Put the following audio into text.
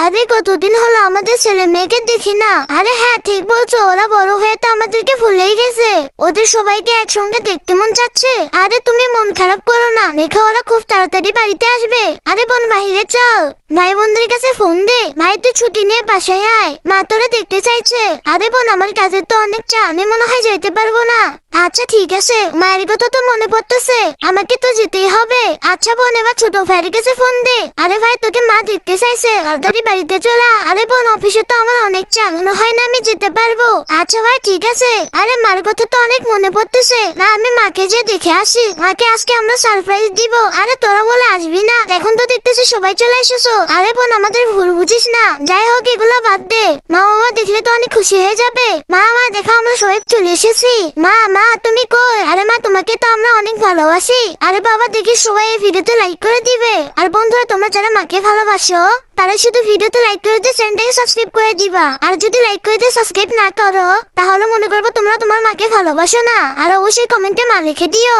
আরে কতদিন হলো আমাদের ছেলে মেয়েকে দেখি না। আরে হ্যাঁ ঠিক বলছো, ওরা বড় হয়ে তো আমাদেরকে ভুলেই গেছে। ওদের সবাইকে একসঙ্গে দেখতে মন চাচ্ছে। আরে তুমি মন খারাপ করো না, দেখো ওরা খুব তাড়াতাড়ি বাড়িতে আসবে। আরে বোন বাহিরে চল, ভাই বোনদের কাছে ফোন দে, ভাই তুই ছুটি নিয়ে বাসায় আয়, মা তোরে দেখতে চাইছে। আরে বোন আমার কাজের তো অনেক চা, আমি মনে হয় যেতে পারবো না। আচ্ছা ঠিক আছে, মায়ের কথা তো মনে পড়তেছে, আমাকে তো যেতেই হবে। আচ্ছা বোন এবার ছোট ভাইয়ের কাছে ফোন দে। আরে ভাই তোকে মা দেখতে চাইছে, তাড়াতাড়ি বাড়িতে চলা। আরে বোন অফিসে তো আমার অনেক চা, মনে হয় না আমি যেতে পারবো। আচ্ছা ভাই ঠিক আছে। আরে মার কথা তো অনেক মনে পড়তেছে, না আমি মাকে যে দেখে আসি, মাকে আজকে আমরা সারপ্রাইজ দিব। আরে তোরা বলে আসবি না, এখন তো দেখতেছি সবাই চলে এসেছো। আরে বোন আমাদের ভুল বুঝিস না, যাই হোক এগুলো বাদ দে, মা বাবা দেখলে তো অনেক খুশি হয়ে যাবে। মা মা দেখো আমরা সবাই চলে এসেছি। মা মা তুমি কই? আরে মা তোমাকে তো আমরা অনেক ভালোবাসি। আরে বাবা দেখি সবাই এই ভিডিওতে লাইক করে দিবে। আর বন্ধুরা তোমরা যারা মাকে ভালোবাসো তারা শুধু ভিডিওতে লাইক করে দিয়ে চ্যানেলটাকে সাবস্ক্রাইব করে দিবা। আর যদি লাইক করে দিয়ে সাবস্ক্রাইব না করো তাহলে মনে করবো তোমরা তোমার মাকে ভালোবাসো না। আর অবশ্যই কমেন্টে মা লিখে দিও।